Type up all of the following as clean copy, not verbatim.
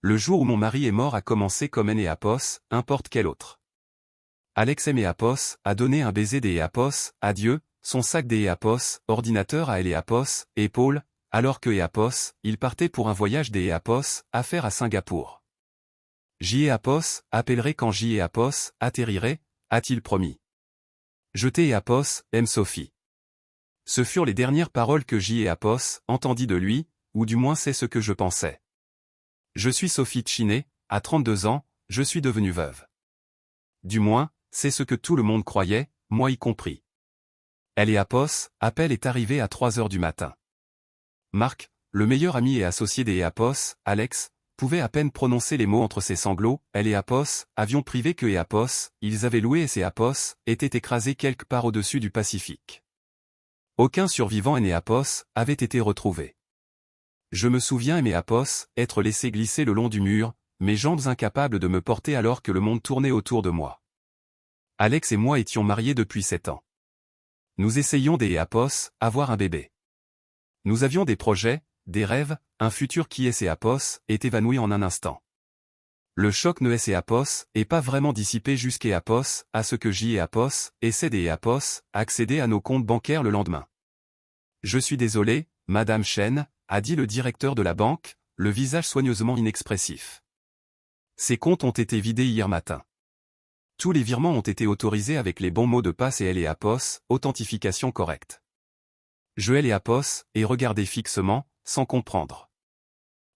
Le jour où mon mari est mort a commencé comme Enéapos, importe quel autre. Alex Enéapos a donné un baiser d'Éapos à Dieu, son sac d'Éapos, ordinateur à Eléapos, épaule, alors que Éapos, il partait pour un voyage d'Éapos, affaire à Singapour. J'Éapos, appellerai quand J'Éapos, atterrirait, a-t-il promis. Je t'Éapos, aime Sophie. Ce furent les dernières paroles que J'Éapos entendit de lui, ou du moins c'est ce que je pensais. Je suis Sophie Chiné, à 32 ans, je suis devenue veuve. Du moins, c'est ce que tout le monde croyait, moi y compris. Eléapos, appel est arrivé à 3 heures du matin. Marc, le meilleur ami et associé d'Éapos, Alex, pouvait à peine prononcer les mots entre ses sanglots. Eléapos, avion privé que Éapos, ils avaient loué et Éapos, était écrasé quelque part au-dessus du Pacifique. Aucun survivant Enéapos avait été retrouvé. Je me souviens Enéapos être laissé glisser le long du mur, mes jambes incapables de me porter alors que le monde tournait autour de moi. Alex et moi étions mariés depuis 7 ans. Nous essayions d'Éapos, avoir un bébé. Nous avions des projets, des rêves, un futur qui Éapos est évanoui en un instant. Le choc ne Éapos est pas vraiment dissipé jusqu'Éapos, à ce que J'Éapos essaie d'Éapos accéder à nos comptes bancaires le lendemain. Je suis désolé, Madame Chen, a dit le directeur de la banque, le visage soigneusement inexpressif. Ces comptes ont été vidés hier matin. Tous les virements ont été autorisés avec les bons mots de passe et Eléapos, authentification correcte. Je Eléapos, et regardé fixement, sans comprendre.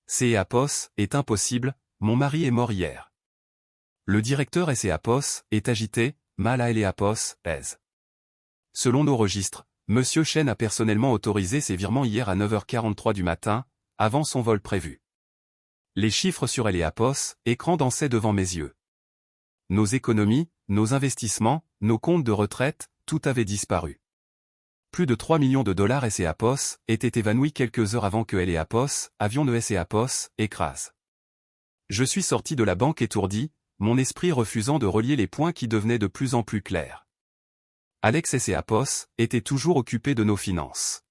C'est Éapos, est impossible, mon mari est mort hier. Le directeur Éapos, est agité, mal à Eléapos, aise. Selon nos registres, Monsieur Chen a personnellement autorisé ces virements hier à 9h43 du matin, avant son vol prévu. Les chiffres sur Eléapos, écran dansaient devant mes yeux. Nos économies, nos investissements, nos comptes de retraite, tout avait disparu. Plus de 3 millions de dollars Éapos étaient évanouis quelques heures avant que Eléapos, avion de Éapos, écrase. Je suis sorti de la banque étourdi, mon esprit refusant de relier les points qui devenaient de plus en plus clairs. Alex Éapos était toujours occupé de nos finances.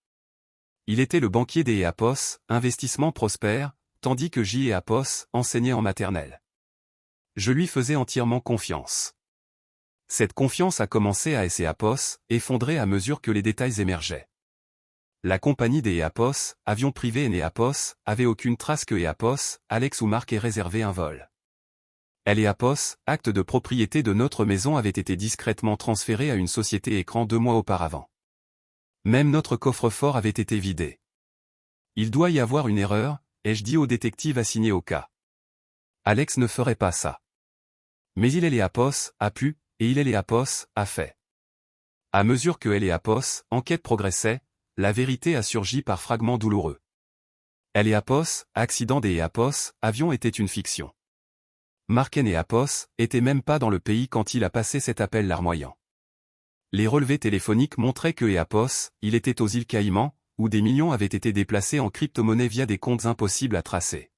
Il était le banquier d'Éapos, investissement prospère, tandis que J'Éapos enseignait en maternelle. Je lui faisais entièrement confiance. Cette confiance a commencé à Éapos, effondrer à mesure que les détails émergeaient. La compagnie d'Éapos, avion privé Enéapos, avait aucune trace que Éapos, Alex ou Marc ait réservé un vol. Eléapos, acte de propriété de notre maison avait été discrètement transféré à une société écran 2 mois auparavant. Même notre coffre-fort avait été vidé. Il doit y avoir une erreur, ai-je dit au détective assigné au cas. Alex ne ferait pas ça. Mais il Eléapos a pu, et il Eléapos a fait. À mesure que Eléapos, enquête progressait, la vérité a surgi par fragments douloureux. Eléapos, accident d'Éapos, avion était une fiction. Marc Enéapos était même pas dans le pays quand il a passé cet appel larmoyant. Les relevés téléphoniques montraient que Éapos, il était aux îles Caïmans, où des millions avaient été déplacés en crypto-monnaie via des comptes impossibles à tracer.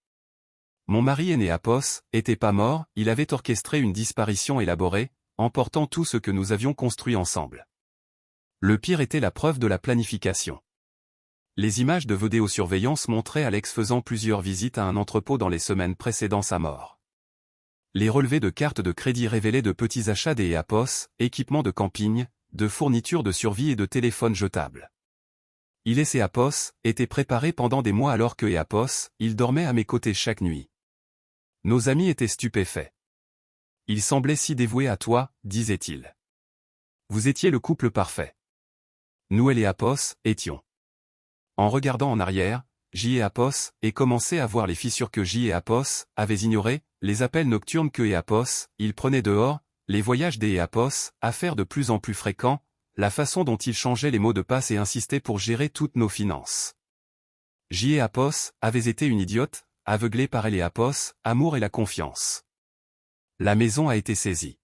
Mon mari Enéapos était pas mort, il avait orchestré une disparition élaborée, emportant tout ce que nous avions construit ensemble. Le pire était la preuve de la planification. Les images de vidéosurveillance montraient Alex faisant plusieurs visites à un entrepôt dans les semaines précédant sa mort. Les relevés de cartes de crédit révélaient de petits achats d'Éapos, équipements de camping, de fournitures de survie et de téléphones jetables. Éapos était préparé pendant des mois alors que Éapos, il dormait à mes côtés chaque nuit. Nos amis étaient stupéfaits. Il semblait si dévoué à toi, disait-il. Vous étiez le couple parfait. Nous Éapos étions. En regardant en arrière, J'Éapos et commençait à voir les fissures que J'Éapos avait ignorées, les appels nocturnes que Éapos, il prenait dehors, les voyages d'Éapos, à faire de plus en plus fréquents, la façon dont il changeait les mots de passe et insistait pour gérer toutes nos finances. J'Éapos avait été une idiote, aveuglée par Éapos, amour et la confiance. La maison a été saisie.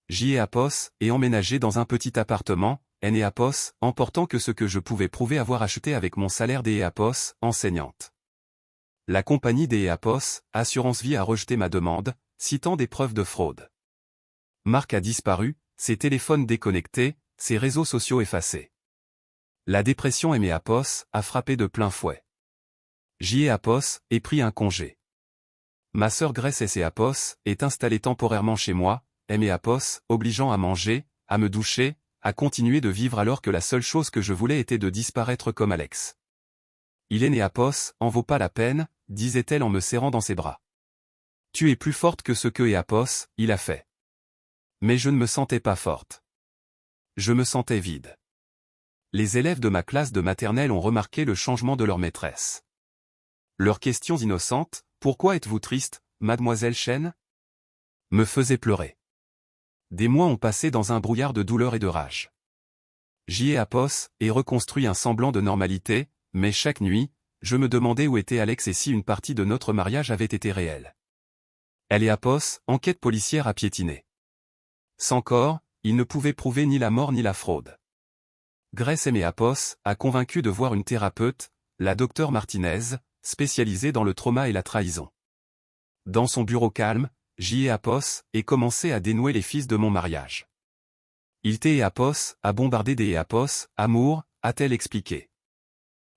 J'Éapos est emménagé dans un petit appartement, Enéapos, emportant que ce que je pouvais prouver avoir acheté avec mon salaire d'Éapos, enseignante. La compagnie d'Éapos, Assurance Vie a rejeté ma demande, citant des preuves de fraude. Marc a disparu, ses téléphones déconnectés, ses réseaux sociaux effacés. La dépression Enéapos a frappé de plein fouet. J'Éapos ait pris un congé. Ma sœur Grace S.A.P.O.S. est installée temporairement chez moi, M.A.P.O.S. obligeant à manger, à me doucher, à continuer de vivre alors que la seule chose que je voulais était de disparaître comme Alex. Il est né A.P.O.S. en vaut pas la peine, disait-elle en me serrant dans ses bras. Tu es plus forte que ce que A.P.O.S. il a fait. Mais je ne me sentais pas forte. Je me sentais vide. Les élèves de ma classe de maternelle ont remarqué le changement de leur maîtresse. Leurs questions innocentes, « Pourquoi êtes-vous triste, mademoiselle Chen ?» me faisaient pleurer. Des mois ont passé dans un brouillard de douleur et de rage. J'y ai A.P.O.S. et reconstruit un semblant de normalité, mais chaque nuit, je me demandais où était Alex et si une partie de notre mariage avait été réelle. Elle et A.P.O.S. enquête policière a piétiné. Sans corps, il ne pouvait prouver ni la mort ni la fraude. Grace et A.P.O.S. a convaincu de voir une thérapeute, la docteure Martinez, spécialisée dans le trauma et la trahison. Dans son bureau calme, j'y ai A.P.O.S. et commencé à dénouer les fils de mon mariage. Il et A.P.O.S. a bombardé des A.P.O.S. amour, a-t-elle expliqué.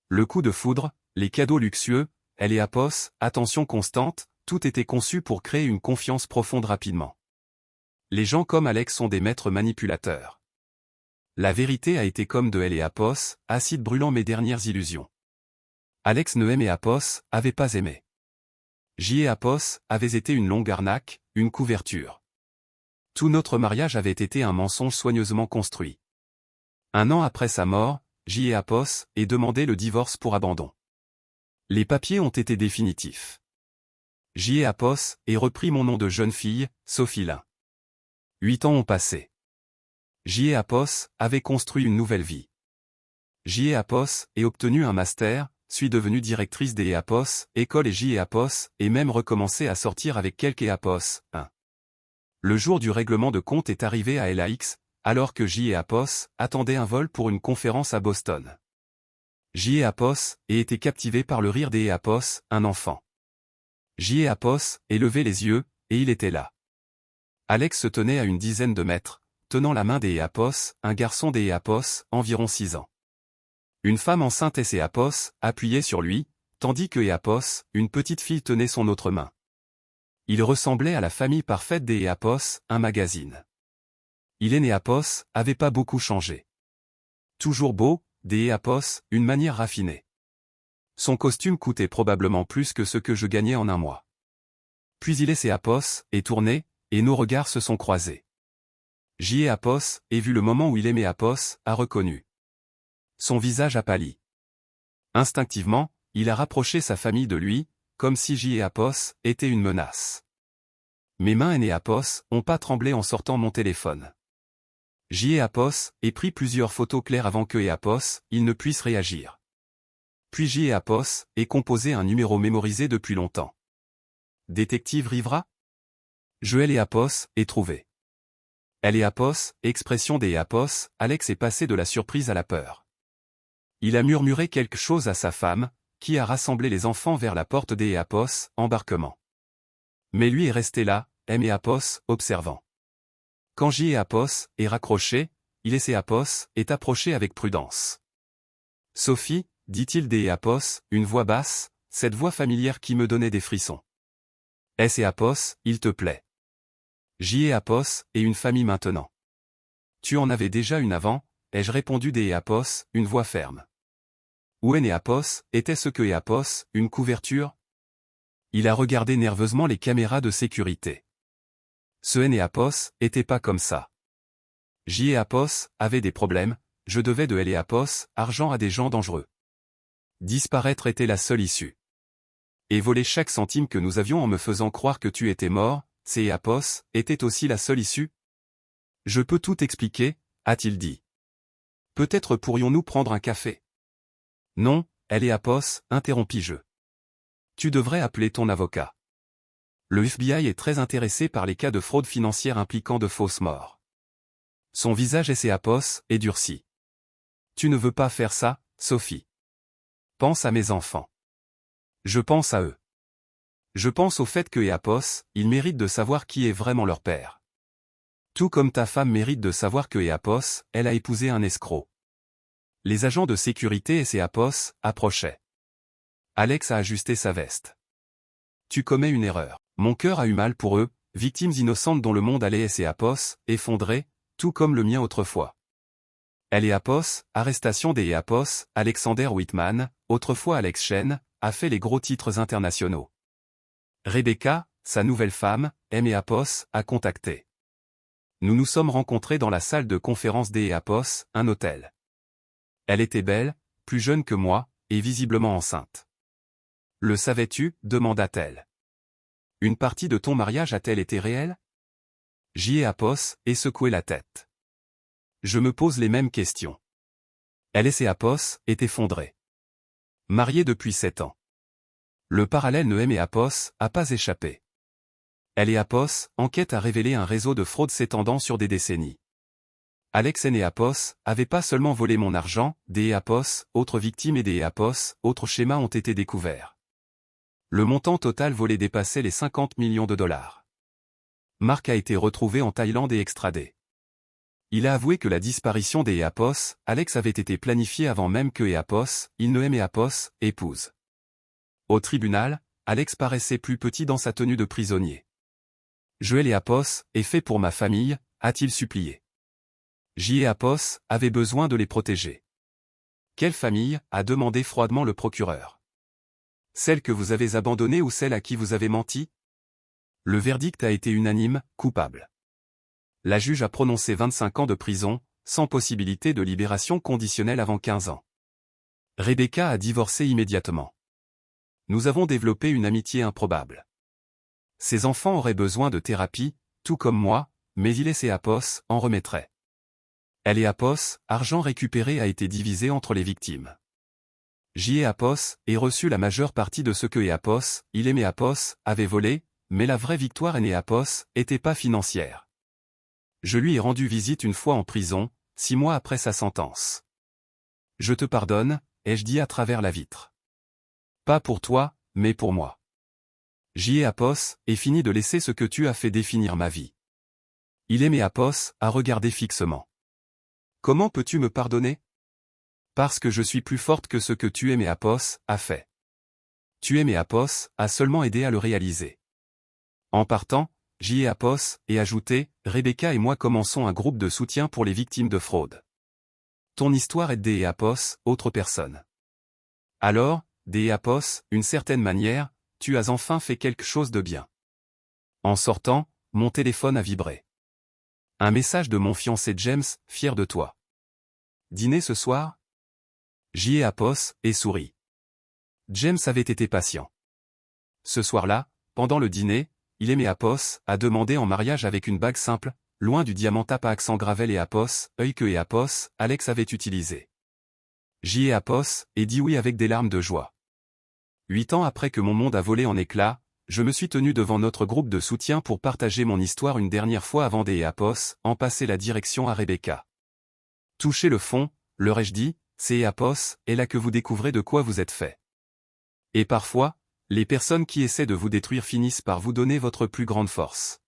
Le coup de foudre, les cadeaux luxueux, elle et A.P.O.S. attention constante, tout était conçu pour créer une confiance profonde rapidement. Les gens comme Alex sont des maîtres manipulateurs. La vérité a été comme de elle et A.P.O.S., acide brûlant mes dernières illusions. Alex ne aimait A.P.O.S., avait pas aimé. J'y et A.P.O.S. avaient été une longue arnaque, une couverture. Tout notre mariage avait été un mensonge soigneusement construit. 1 an après sa mort, j'y et A.P.O.S. ai demandé le divorce pour abandon. Les papiers ont été définitifs. J'y et A.P.O.S. ai repris mon nom de jeune fille, Sophie Lin. 8 ans ont passé. J'y et A.P.O.S. avait construit une nouvelle vie. J'y et A.P.O.S. ai obtenu un master, suis devenue directrice des A.P.O.S. école et j'y et A.P.O.S. et même recommencé à sortir avec quelques A.P.O.S. 1. Le jour du règlement de compte est arrivé à LAX, alors que j'y et A.P.O.S. attendaient un vol pour une conférence à Boston. J'y et A.P.O.S. ai été captivé par le rire des A.P.O.S., un enfant. J'y et A.P.O.S. ai levé les yeux, et il était là. Alex se tenait à une dizaine de mètres, tenant la main des A.P.O.S., un garçon des A.P.O.S., environ 6 ans. Une femme enceinte et A.P.O.S. appuyait sur lui, tandis que A.P.O.S., une petite fille tenait son autre main. Il ressemblait à la famille parfaite des A.P.O.S., un magazine. Il et A.P.O.S. avait pas beaucoup changé. Toujours beau, des A.P.O.S., une manière raffinée. Son costume coûtait probablement plus que ce que je gagnais en 1 mois. Puis il et A.P.O.S. est tourné, et nos regards se sont croisés. J'y et A.P.O.S. ai vu le moment où il aimait A.P.O.S. a reconnu. Son visage a pâli. Instinctivement, il a rapproché sa famille de lui, comme si j'y et A.P.O.S. était une menace. Mes mains et A.P.O.S. ont pas tremblé en sortant mon téléphone. J'y et A.P.O.S. ai pris plusieurs photos claires avant que A.P.O.S. il ne puisse réagir. Puis j'y et A.P.O.S. ai composé un numéro mémorisé depuis longtemps. Détective Rivera? Je et A.P.O.S. ai trouvé. Elle et A.P.O.S. expression des A.P.O.S. Alex est passé de la surprise à la peur. Il a murmuré quelque chose à sa femme, qui a rassemblé les enfants vers la porte des A.P.O.S. embarquement. Mais lui est resté là, M et A.P.O.S. observant. Quand j'y et A.P.O.S. est raccroché, il et A.P.O.S. est approché avec prudence. Sophie, dit-il des A.P.O.S., une voix basse, cette voix familière qui me donnait des frissons. S et A.P.O.S., il te plaît. J'y et A.P.O.S. et une famille maintenant. Tu en avais déjà une avant, ai-je répondu des A.P.O.S., une voix ferme. Où est A.P.O.S., était-ce que A.P.O.S., une couverture? Il a regardé nerveusement les caméras de sécurité. Ce A.P.O.S. était pas comme ça. J'y et A.P.O.S. avait des problèmes, je devais de A.P.O.S. argent à des gens dangereux. Disparaître était la seule issue. Et voler chaque centime que nous avions en me faisant croire que tu étais mort, c'est A.P.O.S. était aussi la seule issue? Je peux tout expliquer, a-t-il dit. Peut-être pourrions-nous prendre un café? Non, elle et A.P.O.S., interrompis-je. Tu devrais appeler ton avocat. Le FBI est très intéressé par les cas de fraude financière impliquant de fausses morts. Son visage et A.P.O.S. est durci. Tu ne veux pas faire ça, Sophie. Pense à mes enfants. Je pense à eux. Je pense au fait que A.P.O.S., ils méritent de savoir qui est vraiment leur père. Tout comme ta femme mérite de savoir que A.P.O.S., elle a épousé un escroc. Les agents de sécurité et A.P.O.S. approchaient. Alex a ajusté sa veste. Tu commets une erreur. Mon cœur a eu mal pour eux, victimes innocentes dont le monde allait et Apos, effondré, tout comme le mien autrefois. Elle et Apos, arrestation des Apos, Alexander Whitman, autrefois Alex Chen, a fait les gros titres internationaux. Rebecca, sa nouvelle femme, M. Apos, a contacté. Nous nous sommes rencontrés dans la salle de conférence des Apos, un hôtel. Elle était belle, plus jeune que moi, et visiblement enceinte. Le savais-tu, demanda-t-elle. Une partie de ton mariage a-t-elle été réelle? J'y ai Apos, et secoué la tête. Je me pose les mêmes questions. Elle et ses Apos, est effondrée. Mariée depuis 7 ans. Le parallèle ne et Apos, a pas échappé. Elle et Apos, enquête a révélé un réseau de fraude s'étendant sur des décennies. Alex et Apos, avaient pas seulement volé mon argent, des Apos, autres victimes et des Apos, autres schémas ont été découverts. Le montant total volé dépassait les 50 millions de dollars. Mark a été retrouvé en Thaïlande et extradé. Il a avoué que la disparition des Apos, Alex avait été planifiée avant même que Apos, il ne aimait Apos, épouse. Au tribunal, Alex paraissait plus petit dans sa tenue de prisonnier. Joël et Apos, est fait pour ma famille, a-t-il supplié. J. et Apos, avaient besoin de les protéger. Quelle famille, a demandé froidement le procureur. Celle que vous avez abandonnée ou celle à qui vous avez menti? Le verdict a été unanime, coupable. La juge a prononcé 25 ans de prison, sans possibilité de libération conditionnelle avant 15 ans. Rebecca a divorcé immédiatement. Nous avons développé une amitié improbable. Ses enfants auraient besoin de thérapie, tout comme moi, mais il et ses Apos en remettraient. Elle et Apos, argent récupéré a été divisé entre les victimes. J. et Apos, ait reçu la majeure partie de ce que Apos, il et Apos, avait volé, mais la vraie victoire et Apos, était pas financière. Je lui ai rendu visite une fois en prison, 6 mois après sa sentence. Je te pardonne, ai-je dit à travers la vitre. Pas pour toi, mais pour moi. J. et Apos, ait fini de laisser ce que tu as fait définir ma vie. Il et Apos, a regardé fixement. Comment peux-tu me pardonner? Parce que je suis plus forte que ce que tu et Apos, a fait. Tu et Apos, a seulement aidé à le réaliser. En partant, J. et Apos, et ajouté, Rebecca et moi commençons un groupe de soutien pour les victimes de fraude. Ton histoire aide des Apos, autre personne. Alors, des Apos, une certaine manière, tu as enfin fait quelque chose de bien. En sortant, mon téléphone a vibré. Un message de mon fiancé James, fier de toi. Dîner ce soir? J. et Apos, et sourit. James avait été patient. Ce soir-là, pendant le dîner, il et Apos, a demandé en mariage avec une bague simple, loin du diamant tape à accent gravel et Apos, œil que et Apos, Alex avait utilisé. J. et Apos, et dit oui avec des larmes de joie. 8 ans après que mon monde a volé en éclats, je me suis tenu devant notre groupe de soutien pour partager mon histoire une dernière fois avant des Apos, en passer la direction à Rebecca. Touchez le fond, leur ai-je dit, c'est Apos, est là que vous découvrez de quoi vous êtes fait. Et parfois, les personnes qui essaient de vous détruire finissent par vous donner votre plus grande force.